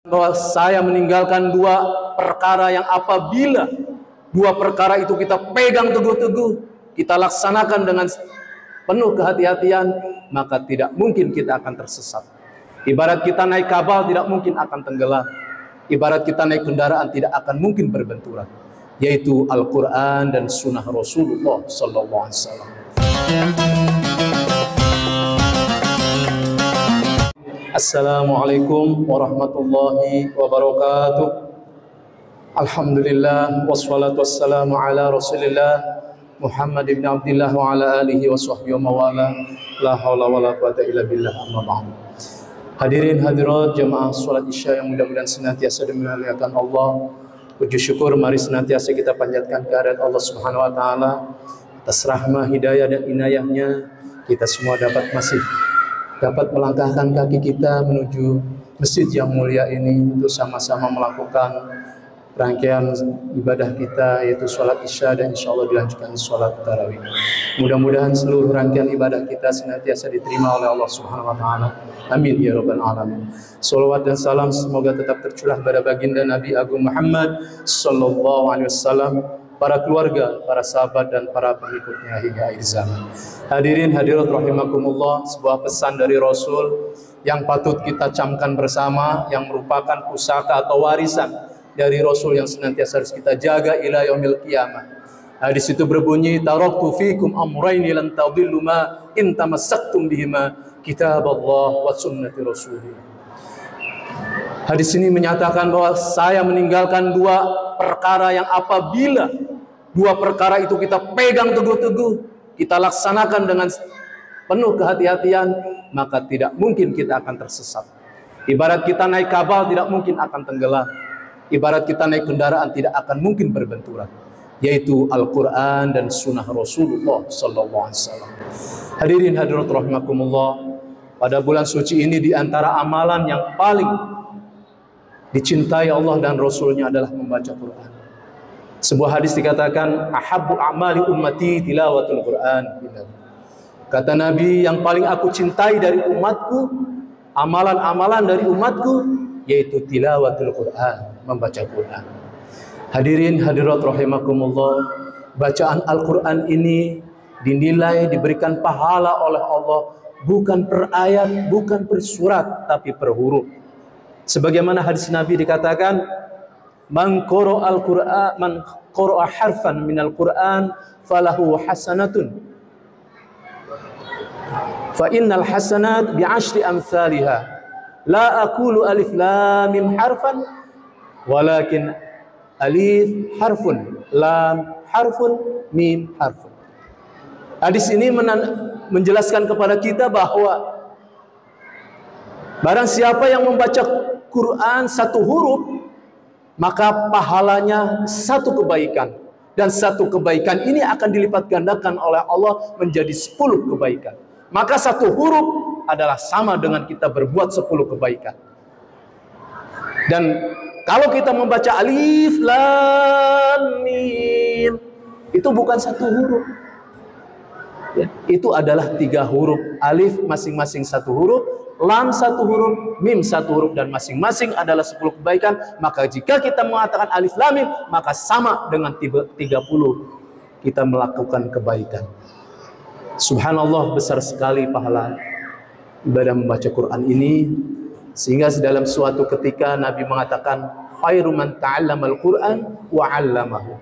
bahwa saya meninggalkan dua perkara yang apabila dua perkara itu kita pegang teguh-teguh, kita laksanakan dengan penuh kehati-hatian, maka tidak mungkin kita akan tersesat. Ibarat kita naik kapal tidak mungkin akan tenggelam. Ibarat kita naik kendaraan tidak akan mungkin berbenturan, yaitu Al-Quran dan Sunnah Rasulullah Sallallahu Alaihi Wasallam. Assalamualaikum warahmatullahi wabarakatuh. Alhamdulillah wassalatu wassalamu ala Rasulillah Muhammad ibn Abdillah wa ala alihi wa sahbihi wa mawala. La haula wa la quwata illa billah, amma ba'd. Hadirin hadirat jamaah salat Isya yang mudah-mudahan senantiasa dimuliakan Allah. Puji syukur mari senantiasa kita panjatkan kehadirat Allah Subhanahu wa taala atas rahmah, hidayah dan inayahnya kita semua dapat melangkahkan kaki kita menuju masjid yang mulia ini untuk sama-sama melakukan rangkaian ibadah kita, yaitu sholat Isya dan insya Allah dilanjutkan sholat tarawih. Mudah-mudahan seluruh rangkaian ibadah kita senantiasa diterima oleh Allah Subhanahu wa taala. Amin ya rabbal alamin. Shalawat dan salam semoga tetap tercurah pada baginda Nabi Agung Muhammad sallallahu alaihi wasallam, para keluarga, para sahabat dan para pengikutnya hingga akhir zaman. Hadirin hadirat rahimakumullah, sebuah pesan dari Rasul yang patut kita camkan bersama, yang merupakan pusaka atau warisan dari Rasul yang senantiasa harus kita jaga ila yaumil qiyamah. Hadis itu berbunyi, taraktu fikum amrayni lan tadillu ma in tamassaktum bihima kitaballah wa sunnati rasulillah. Hadis ini menyatakan bahwa saya meninggalkan dua perkara yang apabila dua perkara itu kita pegang teguh-teguh, kita laksanakan dengan penuh kehati-hatian, maka tidak mungkin kita akan tersesat. Ibarat kita naik kapal tidak mungkin akan tenggelam. Ibarat kita naik kendaraan tidak akan mungkin berbenturan, yaitu Al-Quran dan Sunnah Rasulullah Sallallahu Alaihi Wasallam. Hadirin hadirat rahimakumullah, pada bulan suci ini di antara amalan yang paling dicintai Allah dan Rasulnya adalah membaca Quran. Sebuah hadis dikatakan, ahabbu a'mali ummati tilawatul Quran. Kata Nabi, yang paling aku cintai dari umatku, amalan-amalan dari umatku, yaitu tilawatul Quran, membaca Quran. Hadirin hadirat rahimakumullah, bacaan Al-Quran ini dinilai diberikan pahala oleh Allah bukan per ayat, bukan per surat, tapi per huruf. Sebagaimana hadis Nabi dikatakan, man qara'a al-Qur'an, man qara'a harfan minal Qur'an falahu hasanatun. Fa innal hasanat bi'ashri amsalha. La aqulu alif lam mim harfan walakin alif harfun, lam harfun, mim harfun. Hadis ini menjelaskan kepada kita bahwa barang siapa yang membaca Quran satu huruf, maka pahalanya satu kebaikan, dan satu kebaikan ini akan dilipat gandakan oleh Allah menjadi 10 kebaikan. Maka satu huruf adalah sama dengan kita berbuat 10 kebaikan. Dan kalau kita membaca alif lam mim, itu bukan satu huruf ya, itu adalah 3 huruf. Alif masing-masing 1 huruf, lam 1 huruf, mim 1 huruf, dan masing-masing adalah 10 kebaikan. Maka jika kita mengatakan alif lam mim, maka sama dengan 30 kita melakukan kebaikan. Subhanallah, besar sekali pahala ibadah membaca Quran ini, sehingga dalam suatu ketika Nabi mengatakan, khairu man ta'allamal Quran wa 'allamahu.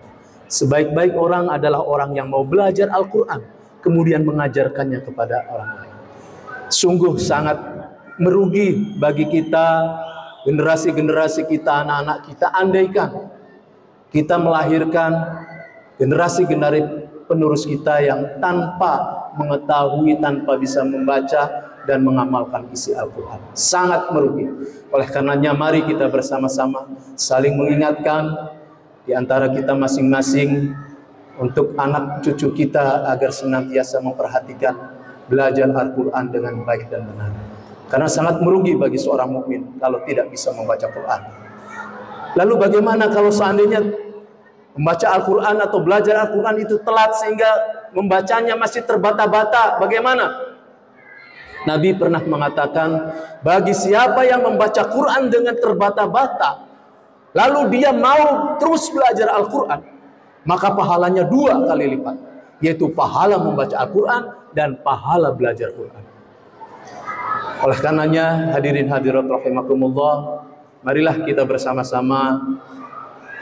Sebaik-baik orang adalah orang yang mau belajar Al-Quran kemudian mengajarkannya kepada orang lain. Sungguh sangat merugi bagi kita, generasi-generasi kita, anak-anak kita, andaikan kita melahirkan generasi-generasi penerus kita yang tanpa mengetahui, tanpa bisa membaca dan mengamalkan isi Al-Quran. Sangat merugi. Oleh karenanya mari kita bersama-sama saling mengingatkan di antara kita masing-masing untuk anak cucu kita agar senantiasa memperhatikan belajar Al-Quran dengan baik dan benar. Karena sangat merugi bagi seorang mukmin kalau tidak bisa membaca Quran. Lalu bagaimana kalau seandainya membaca Al-Quran atau belajar Al-Quran itu telat sehingga membacanya masih terbata-bata? Bagaimana? Nabi pernah mengatakan, bagi siapa yang membaca Quran dengan terbata-bata, lalu dia mau terus belajar Al-Quran, maka pahalanya 2 kali lipat, yaitu pahala membaca Al-Quran dan pahala belajar Quran. Oleh karenanya, hadirin hadirat rahimakumullah, marilah kita bersama-sama,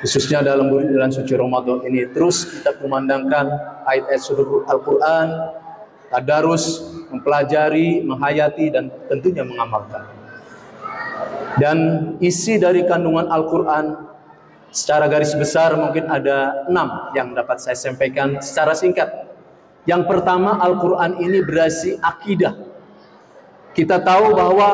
khususnya dalam bulan suci Ramadan ini, terus kita kumandangkan ayat-ayat suci Al-Quran, tadarus, mempelajari, menghayati, dan tentunya mengamalkan. Dan isi dari kandungan Al-Quran secara garis besar mungkin ada 6 yang dapat saya sampaikan secara singkat. Yang pertama, Al-Quran ini berisi akidah. Kita tahu bahwa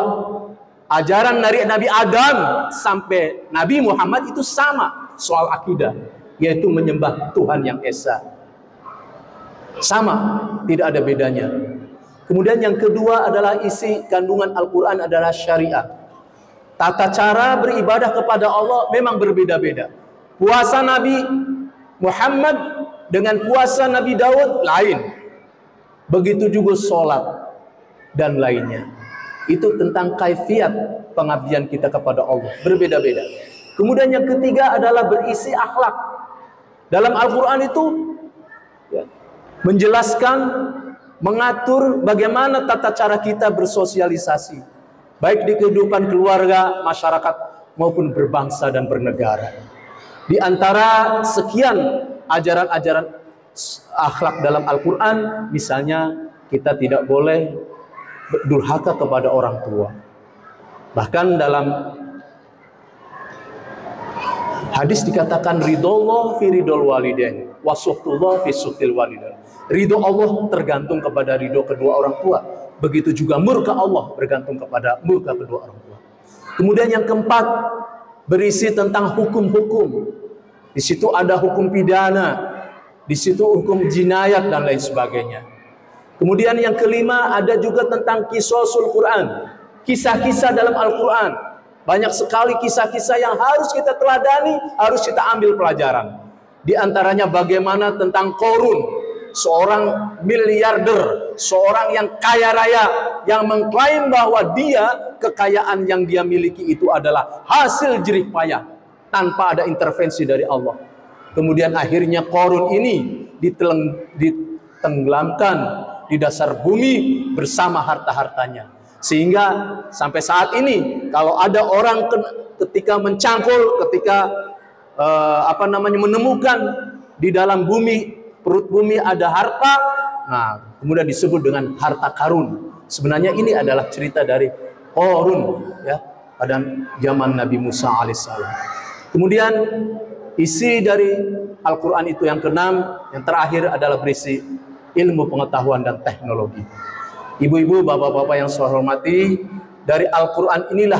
ajaran dari Nabi Adam sampai Nabi Muhammad itu sama soal akidah, yaitu menyembah Tuhan yang Esa. Sama, tidak ada bedanya. Kemudian yang kedua adalah isi kandungan Al-Quran adalah syariat. Tata cara beribadah kepada Allah memang berbeda-beda. Puasa Nabi Muhammad dengan puasa Nabi Daud lain. Begitu juga sholat dan lainnya. Itu tentang kaifiat pengabdian kita kepada Allah, berbeda-beda. Kemudian yang ketiga adalah berisi akhlak. Dalam Al-Quran itu menjelaskan, mengatur bagaimana tata cara kita bersosialisasi, baik di kehidupan keluarga, masyarakat, maupun berbangsa dan bernegara. Di antara sekian ajaran-ajaran akhlak dalam Al-Quran, misalnya kita tidak boleh durhaka kepada orang tua. Bahkan dalam hadis dikatakan ridhollah fi ridhol walidain wa suhtullah fi suhtil walidain. Ridho Allah tergantung kepada ridho kedua orang tua. Begitu juga murka Allah bergantung kepada murka kedua orang tua. Kemudian yang keempat, berisi tentang hukum-hukum. Di situ ada hukum pidana, di situ hukum jinayat dan lain sebagainya. Kemudian yang kelima ada juga tentang qisasul Quran, kisah-kisah dalam Al-Quran. Banyak sekali kisah-kisah yang harus kita teladani, harus kita ambil pelajaran. Di antaranya bagaimana tentang Qarun, seorang miliarder, seorang yang kaya raya, yang mengklaim bahwa dia, kekayaan yang dia miliki itu adalah hasil jerih payah tanpa ada intervensi dari Allah. Kemudian akhirnya Qarun ini ditenggelamkan di dasar bumi bersama harta-hartanya, sehingga sampai saat ini kalau ada orang ketika mencangkul, ketika menemukan di dalam bumi, perut bumi ada harta, nah kemudian disebut dengan harta karun. Sebenarnya ini adalah cerita dari Qarun, ya, pada zaman Nabi Musa alaihissalam. Kemudian isi dari Al-Quran itu yang keenam, yang terakhir adalah berisi ilmu pengetahuan dan teknologi. Ibu-ibu, bapak-bapak yang saya hormati, dari Al-Quran inilah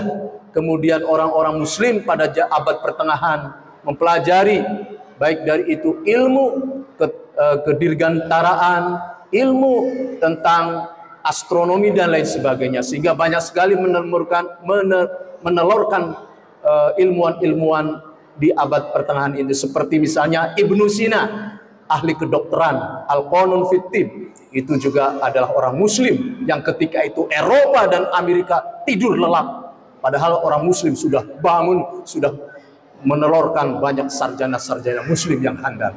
kemudian orang-orang muslim pada abad pertengahan mempelajari, baik dari itu ilmu kedirgantaraan, ilmu tentang astronomi dan lain sebagainya, sehingga banyak sekali menelurkan ilmuwan-ilmuwan di abad pertengahan ini, seperti misalnya Ibnu Sina, ahli kedokteran, Al-Qanun fit Tib, itu juga adalah orang muslim yang ketika itu Eropa dan Amerika tidur lelap, padahal orang muslim sudah bangun, sudah menelurkan banyak sarjana-sarjana muslim yang handal.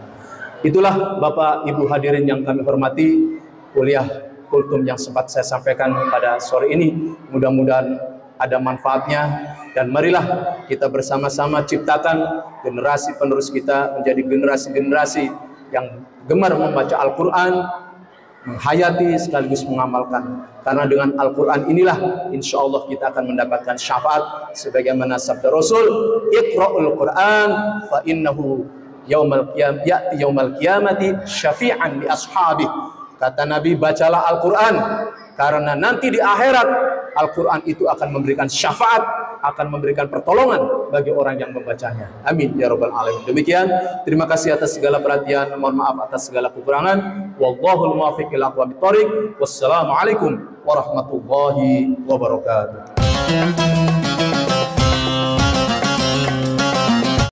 Itulah Bapak Ibu hadirin yang kami hormati, kuliah kultum yang sempat saya sampaikan pada sore ini, mudah-mudahan ada manfaatnya, dan marilah kita bersama-sama ciptakan generasi penerus kita menjadi generasi-generasi yang gemar membaca Al-Quran, menghayati sekaligus mengamalkan. Karena dengan Al-Quran inilah insya Allah kita akan mendapatkan syafaat sebagaimana sabda Rasul, Iqra'ul Quran fa innahu ya'ti yaumal qiyamati syafi'an li ashabih. Kata Nabi, bacalah Al-Quran karena nanti di akhirat Al-Quran itu akan memberikan syafaat, akan memberikan pertolongan bagi orang yang membacanya. Amin ya rabbal alamin. Demikian, terima kasih atas segala perhatian, mohon maaf atas segala kekurangan. Wallahul muwaffiq ila aqwamit thoriq. Wassalamualaikum warahmatullahi wabarakatuh.